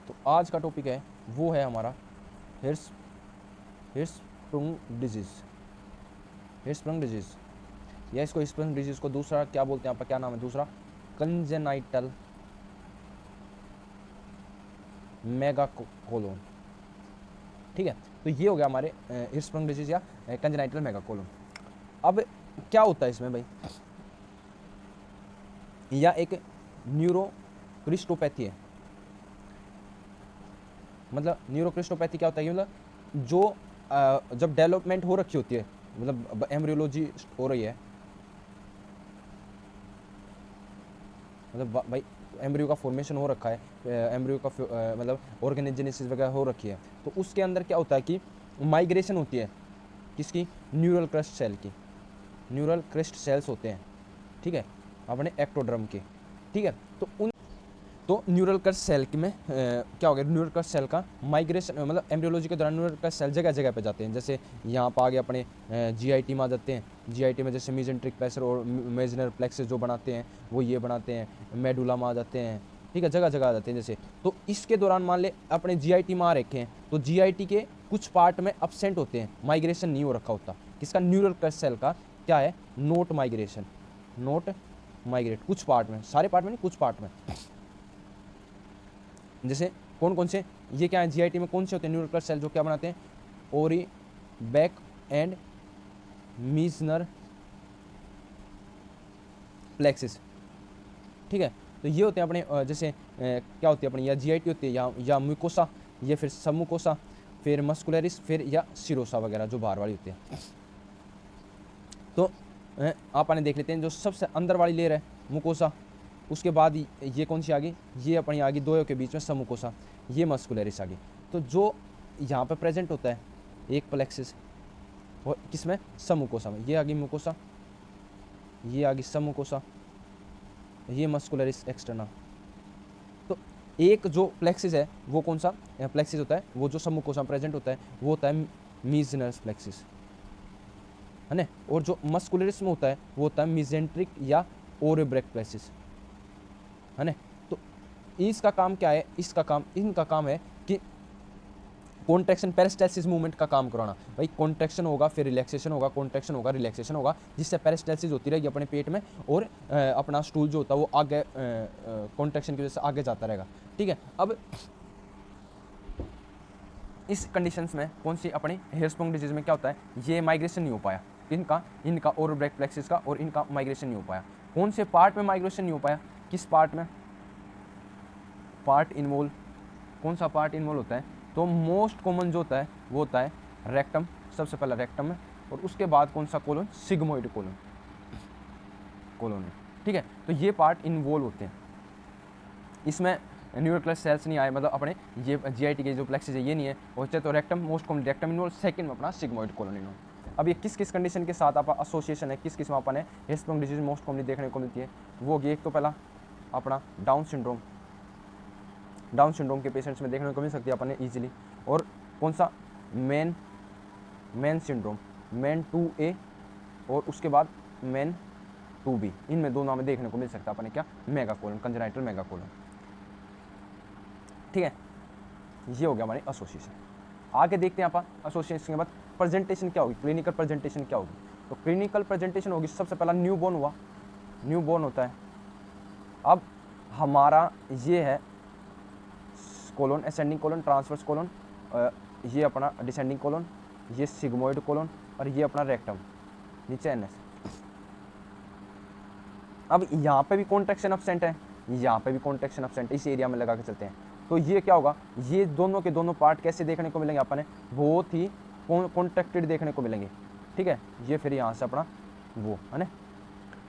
तो आज का टॉपिक है वो है हमारा हिर्सस्प्रुंग डिजीज़ या इसको हिर्सस्प्रुंग डिजीज़ को दूसरा क्या बोलते हैं, आपका क्या नाम है दूसरा, कंजेनाइटल मेगाकोलोन। ठीक है, तो ये हो गया हमारे हिर्सस्प्रुंग डिजीज़ या कंजेनाइटल मेगाकोलोन। अब क्या होता है इसमें भाई, या एक न्यूरोक्रिस्टोपैथी है। मतलब न्यूरोक्रिस्टोपैथी क्या होता है कि मतलब जो जब डेवलपमेंट हो रखी होती है, मतलब एम्ब्रियोलॉजी हो रही है, मतलब भाई एम्ब्रियो का फॉर्मेशन हो रखा है, एम्ब्रियो का मतलब ऑर्गेनोजेनेसिस वगैरह हो रखी है, तो उसके अंदर क्या होता है कि माइग्रेशन होती है किसकी, न्यूरल क्रस्ट सेल की, न्यूरल क्रस्ट सेल्स होते हैं, ठीक है, अपने एक्टोड्रम के। ठीक है, तो न्यूरल क्रस्ट सेल में क्या हो गया, न्यूरल क्रस्ट सेल का माइग्रेशन, मतलब एम्ब्रियोलॉजी के दौरान न्यूरल क्रस्ट सेल जगह जगह पे जाते हैं। जैसे यहाँ पर आगे अपने जीआईटी में आ जाते हैं, जीआईटी में जैसे मेजेंट्रिक प्लेक्सस और मेजनर प्लेक्सस जो बनाते हैं वो ये बनाते हैं, मेडुला में आ जाते हैं, ठीक है, जगह जगह आ जाते हैं जैसे। तो इसके दौरान मान ले अपने जीआईटी में आ रखे हैं, तो जीआईटी के कुछ पार्ट में अपसेंट होते हैं, माइग्रेशन नहीं हो रखा होता, किसका, न्यूरल क्रस्ट सेल का क्या है, नोट माइग्रेट, कुछ पार्ट में, सारे पार्ट में नहीं, कुछ पार्ट में। जैसे कौन कौन से, ये क्या है, जीआईटी में कौन से होते हैं न्यूरल क्रस्ट सेल जो क्या बनाते हैं, ओरी बैक एंड मीजनर प्लेक्सिस। ठीक है, तो ये होते हैं अपने जैसे क्या होती है अपनी, या जीआईटी होती है या म्यूकोसा, ये फिर सबमुकोसा, फिर मस्कुलरिस, फिर या सिरोसा वगैरह जो बाहर वाली होती है। तो आप देख लेते हैं जो सबसे अंदर वाली लेयर है मुकोसा, उसके बाद ये कौन सी आ गई, ये अपनी आ गई दोनों के बीच में सबमुकोसा, ये मस्कुलरिस आ गई। तो जो यहाँ पे प्रेजेंट होता है एक प्लेक्सिस, और किसमें, सबमुकोसा में, ये आ गई मुकोसा, ये आ गई सबमुकोसा, ये मस्कुलरिस एक्सटर्ना। तो एक जो प्लेक्सिस है वो कौन सा प्लेक्सिस होता है, वो जो सबमुकोसा में प्रेजेंट होता है वो होता है मीजनस प्लेक्सिस, है ना। और जो मस्कुलरिस में होता है वो होता है मिजेंट्रिक या ओरेब्रेक प्लेक्सिस, है ना। तो इसका काम क्या है, इनका काम है कि कॉन्ट्रैक्शन पेरिस्टाल्सिस मूवमेंट का काम कराना। भाई कॉन्ट्रैक्शन होगा फिर रिलैक्सेशन होगा, कॉन्ट्रैक्शन होगा रिलैक्सेशन होगा, जिससे पेरिस्टाल्सिस होती रहेगी अपने पेट में, और अपना स्टूल जो होता है वो आगे कॉन्ट्रैक्शन की वजह से आगे जाता रहेगा। ठीक है, अब इस कंडीशंस में कौन सी अपने हिर्सस्प्रुंग डिजीज में क्या होता है, ये माइग्रेशन नहीं हो पाया इनका ओरेब्रेक प्लेक्सिस का, और इनका माइग्रेशन नहीं हो पाया। कौन से पार्ट में माइग्रेशन नहीं हो पाया, किस पार्ट में, पार्ट इन्वॉल्व, कौन सा पार्ट इन्वॉल्व होता है, तो मोस्ट कॉमन जो होता है वो होता है रेक्टम, सबसे पहला रेक्टम में, और उसके बाद कौन सा कोलन, सिग्मोइड कोलन में। ठीक है, तो ये पार्ट इन्वॉल्व होते हैं, इसमें न्यूरल क्रस्ट सेल्स नहीं आए, मतलब अपने ये जीआईटी के जो प्लेक्सिस है ये नहीं है, होते तो rectum, most common rectum involve, second में अपना सिग्मोइड कोलन इन्वॉल्व। अब ये किस किस कंडीशन के साथ आप एसोसिएशन है, किस किस में अपन है हिर्सस्प्रुंग डिजीज मोस्ट कॉमनली देखने को मिलती है, वो होगी एक तो पहला अपना डाउन सिंड्रोम के पेशेंट्स में देखने को मिल सकती है अपन ईजिली, और कौन सा, मैन सिंड्रोम, मैन 2A, और उसके बाद मैन 2B, इनमें दोनों में देखने को मिल सकता है अपन क्या, मेगाकोलन, कंजेनाइटल मेगाकोलन। ठीक है, ये हो गया हमारी एसोसिएशन। आगे देखते हैं अपन एसोसिएशन के बाद प्रेजेंटेशन क्या होगी, क्लिनिकल प्रेजेंटेशन क्या होगी। तो क्लिनिकल प्रेजेंटेशन होगी, सबसे पहला न्यूबॉर्न हुआ, न्यूबॉर्न होता है। अब हमारा ये है colon, ascending colon, transverse colon, ये अपना डिसेंडिंग कोलन, ये सिग्मोइड कोलन, और ये अपना रेक्टम, नीचे एनएस। अब यहाँ पे भी कॉन्ट्रैक्शन एब्सेंट है, यहाँ पे भी कॉन्ट्रैक्शन एब्सेंट है, इस एरिया में लगा के चलते हैं। तो ये क्या होगा, ये दोनों के दोनों पार्ट कैसे देखने को मिलेंगे अपन, बहुत ही कॉन्ट्रैक्टेड देखने को मिलेंगे। ठीक है, ये फिर यहाँ से अपना वो है ना,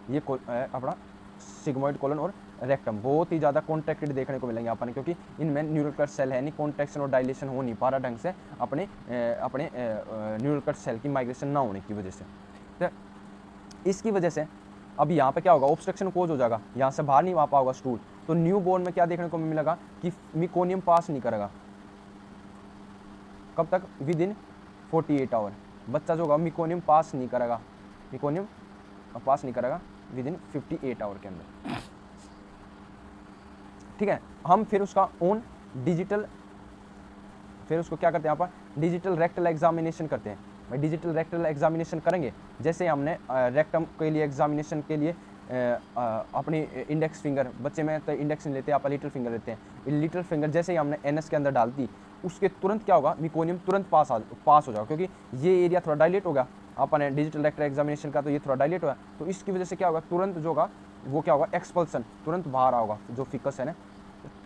ये अपना सिग्मोइड कोलन और रेक्टम बहुत ही ज़्यादा कॉन्ट्रैक्टेड देखने को मिलेंगे अपन, क्योंकि इनमें न्यूरल क्रस्ट सेल है नहीं, कॉन्ट्रैक्शन और डायलेशन हो नहीं पा रहा ढंग से अपने न्यूरल क्रस्ट सेल की माइग्रेशन ना होने की वजह से। तो इसकी वजह से अब यहाँ पे क्या होगा, ऑब्स्ट्रक्शन कोज हो जाएगा, यहाँ से बाहर नहीं आ पाएगा स्टूल। तो न्यू बोर्न में क्या देखने को मिलेगा कि मिकोनियम पास नहीं करेगा, कब तक, विद इन 48 आवर। बच्चा जो होगा मिकोनियम पास नहीं करेगा विद इन 58 आवर के अंदर। ठीक है, हम फिर उसका ओन डिजिटल, फिर उसको क्या करते हैं यहाँ पर डिजिटल रेक्टल एग्जामिनेशन करते हैं। भाई डिजिटल रेक्टल एग्जामिनेशन करेंगे, जैसे हमने रेक्टम के लिए एग्जामिनेशन के लिए अपनी इंडेक्स फिंगर, बच्चे में तो इंडेक्स नहीं लेते, आप लिटिल फिंगर लेते हैं। लिटिल फिंगर जैसे ही हमने एनएस के अंदर डाल दी, उसके तुरंत क्या होगा, मिकोनियम तुरंत पास हो जाएगा, क्योंकि ये एरिया थोड़ा डायलेट होगा अपने डिजिटल रेक्टल एग्जामिनेशन का, तो ये थोड़ा डायलेट होगा, तो इसकी वजह से क्या होगा, तुरंत जो होगा वो क्या होगा, एक्सपल्सन तुरंत बाहर होगा, जो फिकस है ना,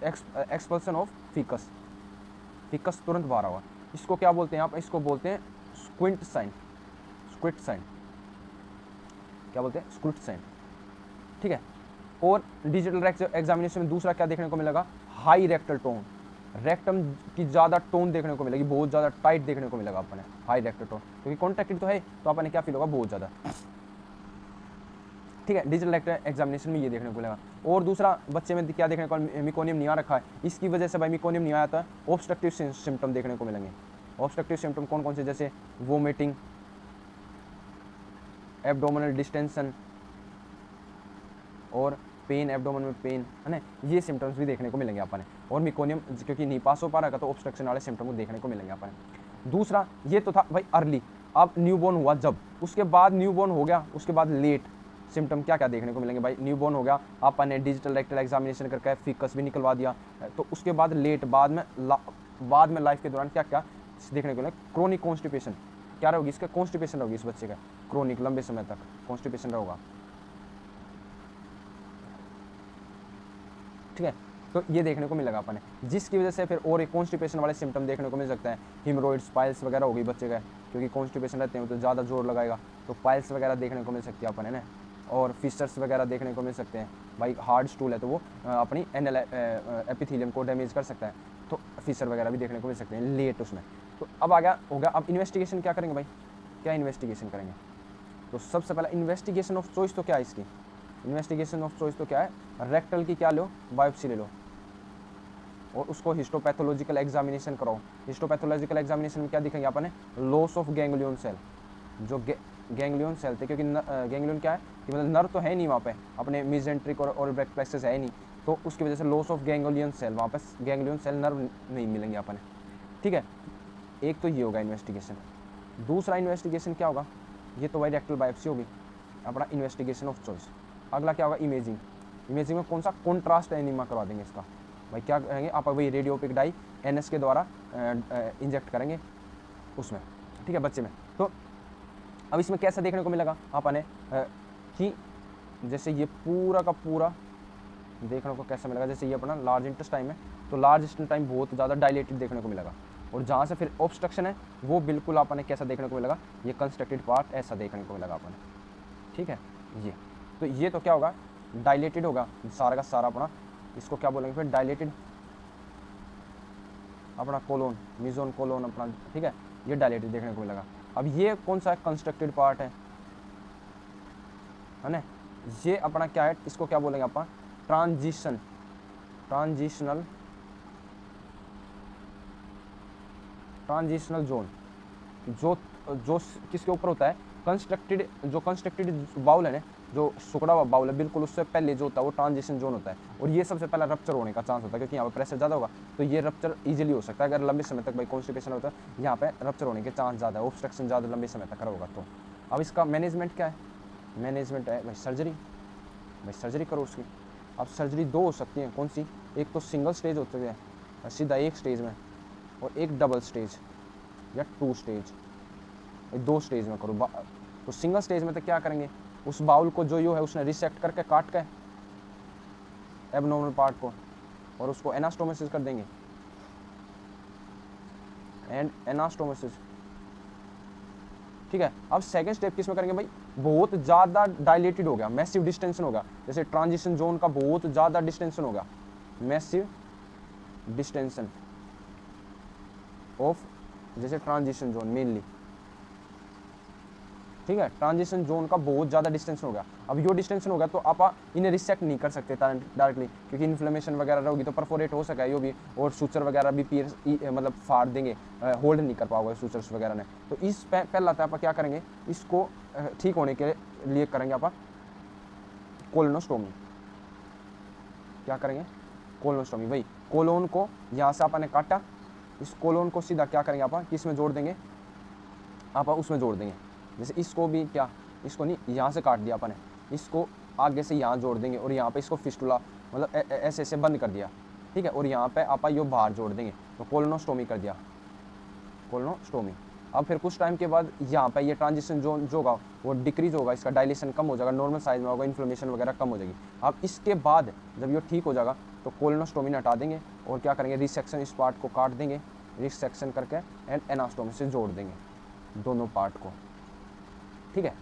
एक्सपल्सन ऑफ फिकस, फिकस तुरंत बाहर होगा। इसको क्या बोलते हैं आप, इसको बोलते हैं स्क्विंट साइन, स्क्विट साइन, क्या बोलते हैं, स्क्विट साइन, ठीक है। और डिजिटल एग्जामिनेशन में दूसरा क्या देखने को मिलेगा, हाई रेक्टल टोन, रेक्टम की ज़्यादा टोन देखने को मिलेगी, बहुत ज़्यादा टाइट देखने को मिलेगा अपने, हाई रेक्टल टोन, क्योंकि कॉन्ट्रैक्टेड तो है, तो अपने क्या फील होगा, बहुत ज़्यादा, ठीक है। डिजिटल रेक्टल एग्जामिनेशन में ये देखने को मिलेगा। और दूसरा बच्चे में क्या देखने को, मिकोनियम नहीं आ रखा है, इसकी वजह से भाई मिकोनियम नहीं आया था, ऑब्स्ट्रक्टिव सिम्टम देखने को मिलेंगे। ऑब्स्ट्रक्टिव सिम्टम कौन कौन से, जैसे वोमिटिंग, एब्डोमिनल डिस्टेंशन और पेन, एब्डोमन में पेन, है ना, ये सिम्टम्स भी देखने को मिलेंगे अपन। और मिकोनियम क्योंकि नहीं पास हो पा रहा था, तो ऑब्स्ट्रक्शन वाले सिम्टम को देखने को मिलेंगे अपन। दूसरा ये तो था भाई अर्ली, अब न्यूबॉर्न हुआ जब, उसके बाद न्यूबॉर्न हो गया, उसके बाद लेट सिम्टम क्या क्या देखने को मिलेंगे भाई, न्यूबॉर्न हो गया, अपन ने डिजिटल रेक्टल एग्जामिनेशन करके फिकस भी निकलवा दिया, तो उसके बाद लेट, बाद में लाइफ के दौरान क्या क्या देखने को मिलेगा, क्रोनिक कॉन्स्टिपेशन, क्या रहेगी इसका, कॉन्स्टिपेशन होगी इस बच्चे का, क्रोनिक लंबे समय तक कॉन्स्टिपेशन रहेगा, ठीक है। तो ये देखने को मिलेगा अपन ने, जिसकी वजह से फिर और एक कॉन्स्टिपेशन वाले सिम्टम देखने को मिल सकते हैं, हिमरोइड्स, पाइल्स वगैरह होगी बच्चे का, क्योंकि कॉन्स्टिपेशन रहते हैं तो ज़्यादा जोर लगाएगा, तो पाइल्स वगैरह देखने को मिल सकती है अपन है ना, और फिशर्स वगैरह देखने को मिल सकते हैं। भाई हार्ड स्टूल है तो वो अपनी एनएल एपिथेलियम को डैमेज कर सकता है, तो फिशर वगैरह भी देखने को मिल सकते हैं लेट उसमें। तो अब आ गया होगा, अब इन्वेस्टिगेशन क्या करेंगे भाई, क्या इन्वेस्टिगेशन करेंगे, तो सबसे पहला इन्वेस्टिगेशन ऑफ चॉइस तो क्या है इसकी, इन्वेस्टिगेशन ऑफ चॉइस तो क्या है, रेक्टल की क्या लो, बायोप्सी ले लो, और उसको हिस्टोपैथोलॉजिकल एग्जामिनेशन कराओ। हिस्टोपैथोलॉजिकल एग्जामिनेशन में क्या दिखेंगे अपन, लॉस ऑफ गैंग्लियन सेल, जो गैंग्लियन सेल थे, क्योंकि गैंग्लियन क्या है कि मतलब नर्व तो है नहीं वहाँ पे, अपने मिजेंट्रिक और ब्रैक प्लेक्सस है नहीं, तो उसकी वजह से लॉस ऑफ गैंग्लियन सेल, वहाँ पे गैंग्लियन सेल नर्व नहीं मिलेंगे अपन, ठीक है। एक तो ये होगा इन्वेस्टिगेशन। दूसरा इन्वेस्टिगेशन क्या होगा, ये तो भाई रेक्टल बायोप्सी होगी, अपना इन्वेस्टिगेशन ऑफ चॉइस। अगला क्या होगा, इमेजिंग। इमेजिंग में कौन सा, कॉन्ट्रास्ट एनीमा करवा देंगे इसका, भाई क्या करेंगे आप, वही रेडियोपिक डाई एनएस के द्वारा इंजेक्ट करेंगे उसमें, ठीक है, बच्चे में। तो अब इसमें कैसा देखने को मिलेगा आपने कि जैसे ये पूरा का पूरा देखने को कैसा मिलेगा, जैसे ये अपना लार्ज इंटेस्टाइन है, तो लार्ज इंटेस्टाइन बहुत ज़्यादा डायलेटेड देखने को मिलेगा, और जहाँ से फिर ऑब्स्ट्रक्शन है वो बिल्कुल आपने कैसा देखने को मिलेगा, ये कंस्ट्रक्टेड पार्ट ऐसा देखने को मिलेगा आपने, ठीक है। ये तो क्या होगा, डायलेटेड होगा सारा का सारा अपना, इसको क्या बोलेंगे फिर, डायलेटेड अपना कोलोन, मिजोन कोलोन अपना, ठीक है, ये डायलेटेड देखने को मिलेगा। अब ये कौन सा कंस्ट्रक्टेड पार्ट है ना, ये अपना क्या है, इसको क्या बोलेंगे अपन, ट्रांजिशनल जोन, जो किसके ऊपर होता है, कंस्ट्रक्टेड बाउल है ना, जो सुकड़ा हुआ बाउल है बिल्कुल, उससे पहले जो होता है वो ट्रांजिशन जोन होता है, और ये सबसे पहला रप्चर होने का चांस होता है, क्योंकि यहाँ पे प्रेशर ज़्यादा होगा, तो ये रप्चर इजीली हो सकता है, अगर लंबे समय तक भाई कॉन्स्टिपेशन होता है, यहाँ पे रप्चर होने के चांस ज़्यादा है, ऑब्स्ट्रक्शन ज़्यादा लंबे समय तक होगा। तो अब इसका मैनेजमेंट क्या है, मैनेजमेंट है भाई सर्जरी, भाई सर्जरी करो उसकी। अब सर्जरी दो हो सकती है, कौन सी, एक तो सिंगल स्टेज होती है सीधा एक स्टेज में, और एक डबल स्टेज या 2 स्टेज, 2 स्टेज में करो। तो सिंगल स्टेज में तो क्या करेंगे, उस बाउल को जो है उसने रिसेक्ट करके काट के एबनॉर्मल पार्ट को, और उसको एनास्टोमोसिस कर देंगे, एनास्टोमोसिस, ठीक है। अब सेकंड स्टेप किस में करेंगे भाई, बहुत ज़्यादा डायलेटेड हो गया, मैसिव डिस्टेंशन होगा, जैसे ट्रांजिशन जोन का बहुत ज़्यादा डिस्टेंशन होगा, मैसिव डिस्टेंशन ऑफ, जैसे ट्रांजिशन जोन मेनली, ठीक है, ट्रांजिशन जोन का बहुत ज़्यादा डिस्टेंशन होगा। अब यो डिस्टेंशन होगा तो आप इन्हें रिसेक्ट नहीं कर सकते डायरेक्टली, क्योंकि इन्फ्लेमेशन वगैरह रहेगी तो परफोरेट हो सका है यो भी, और सूचर वगैरह भी मतलब फाड़ देंगे, होल्ड नहीं कर पाओगे सूचर्स वगैरह ने। तो इस पहला था आप क्या करेंगे, इसको ठीक होने के लिए करेंगे आप कोलोनोस्टोमी, क्या करेंगे, कोलोनोस्टोमी। भाई कोलोन को यहाँ से अपन ने काटा, इस कोलोन को सीधा क्या करेंगे अपन, किस में जोड़ देंगे, आप उसमें जोड़ देंगे। जैसे इसको भी क्या, इसको नहीं, यहाँ से काट दिया अपन ने, इसको आगे से यहाँ जोड़ देंगे और यहाँ पे इसको फिस्टुला मतलब ऐसे ऐसे बंद कर दिया, ठीक है। और यहाँ पे आप यो बाहर जोड़ देंगे, तो कोलोनोस्टोमी कर दिया, कोलोनोस्टोमी। अब फिर कुछ टाइम के बाद यहाँ पे ये ट्रांजिशन जोन जो होगा वो डिक्रीज होगा, इसका डायलेशन कम हो जाएगा, नॉर्मल साइज में होगा, इन्फ्लेमेशन वगैरह कम हो जाएगी। अब इसके बाद जब ये ठीक हो जाएगा तो कोलोनोस्टोमी हटा देंगे और क्या करेंगे, रिसेक्शन, इस पार्ट को काट देंगे, रिसेक्शन करके एंड एनास्टोमी से जोड़ देंगे दोनों पार्ट को, ठीक है।